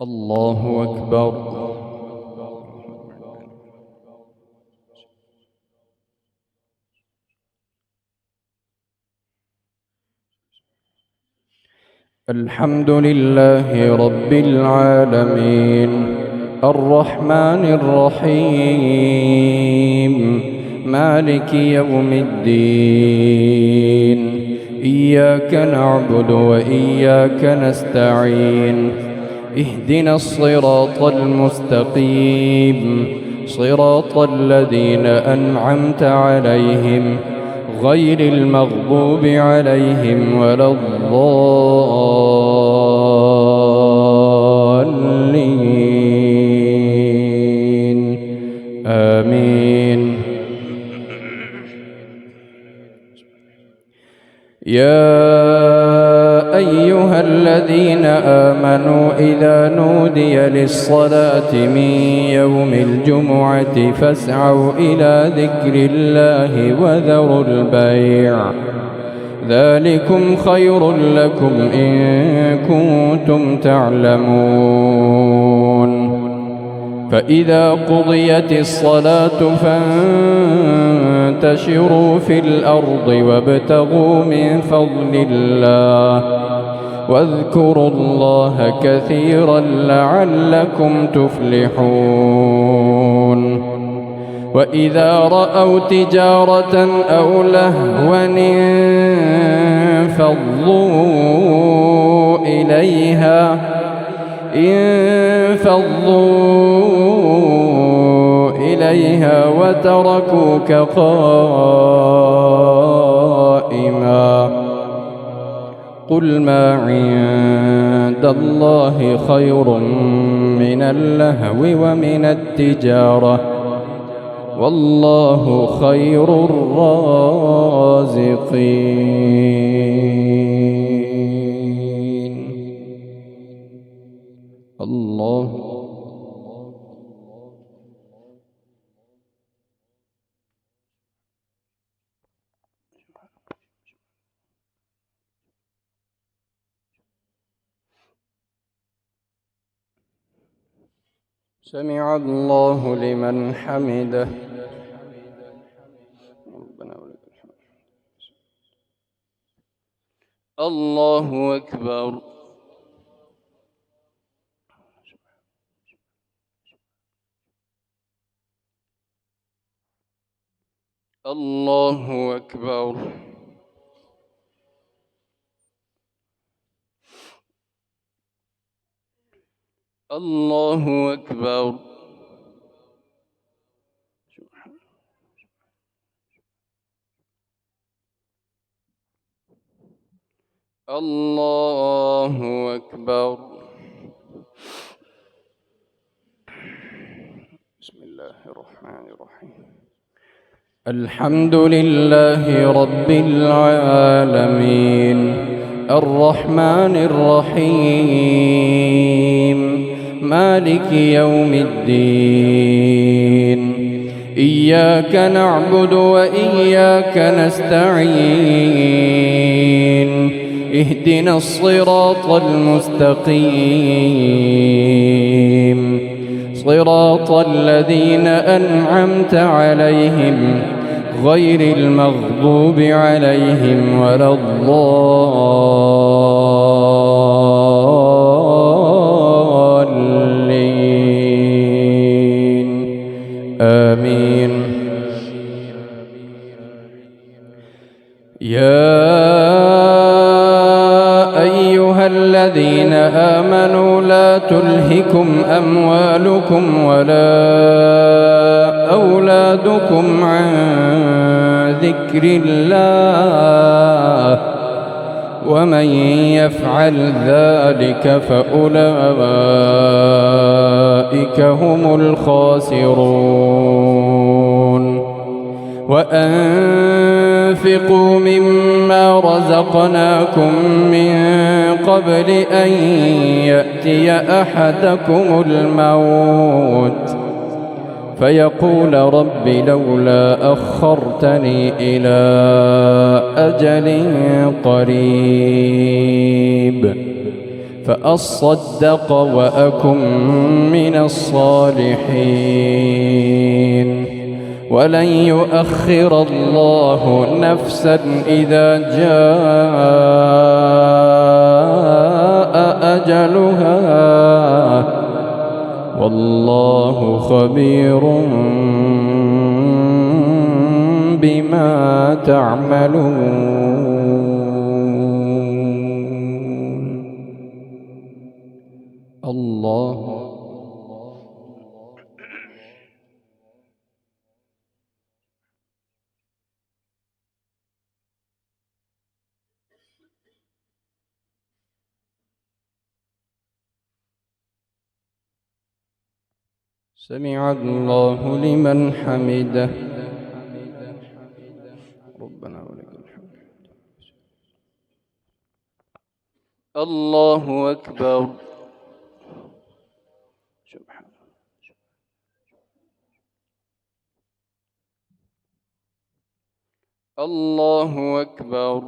الله أكبر. الحمد لله رب العالمين الرحمن الرحيم مالك يوم الدين. إياك نعبد وإياك نستعين. اهدنا الصراط المستقيم صراط الذين أنعمت عليهم غير المغضوب عليهم ولا الضالين. آمين. يا أيها الذين آمنوا إذا نودي للصلاة من يوم الجمعة فاسعوا إلى ذكر الله وذروا البيع ذلكم خير لكم إن كنتم تعلمون. فإذا قضيت الصلاة فانتشروا في الأرض وابتغوا من فضل الله واذكروا الله كثيرا لعلكم تفلحون. وإذا رأوا تجارة أو لهوا انفضوا إليها وتركوك قائما. قل ما عند الله خير من اللهو ومن التجارة والله خير الرازقين. الله. سمع الله لمن حمده. الله أكبر. الله أكبر. الله أكبر. الله أكبر. بسم الله الرحمن الرحيم. الحمد لله رب العالمين الرحمن الرحيم مالك يوم الدين. إياك نعبد وإياك نستعين. اهدنا الصراط المستقيم صراط الذين أنعمت عليهم غير المغضوب عليهم ولا الضالين. آمين. يا أيها الذين آمنوا لا تلهكم أموالكم ولا أولادكم عن ذكر الله ومن يفعل ذلك فأولئك هم الخاسرون. وأنفقوا مما رزقناكم من قبل أن يأتي أحدكم الموت فيقول رب لولا أخرتني إلى أجل قريب فأصدق وأكن من الصالحين ولن يؤخر الله نفسا إذا جاء أجلها والله خبير بما تعملون. الله سمع الله لمن حمده ربنا ولك الحمد. الله أكبر. سبحان الله أكبر.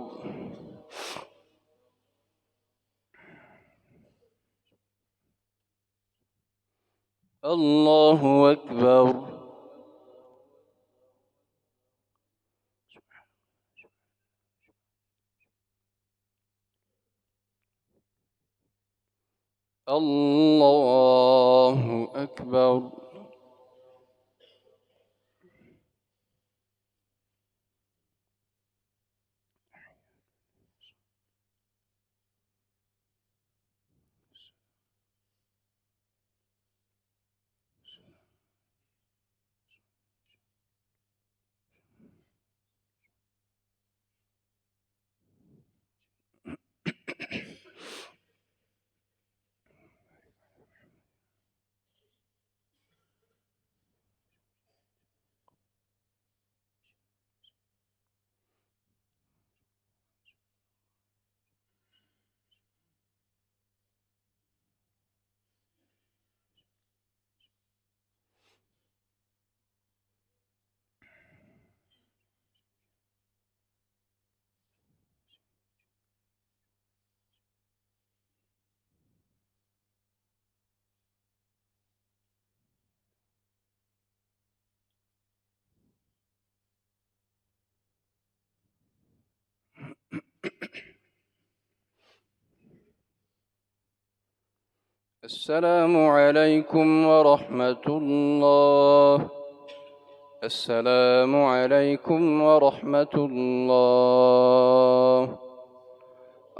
الله أكبر. الله أكبر. السلام عليكم ورحمة الله. السلام عليكم ورحمة الله.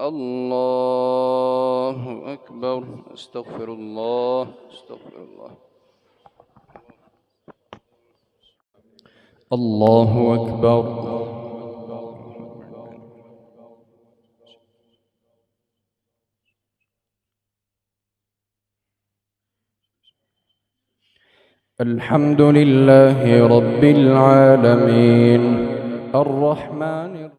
الله أكبر. استغفر الله. استغفر الله. الله أكبر. الحمد لله رب العالمين الرحمن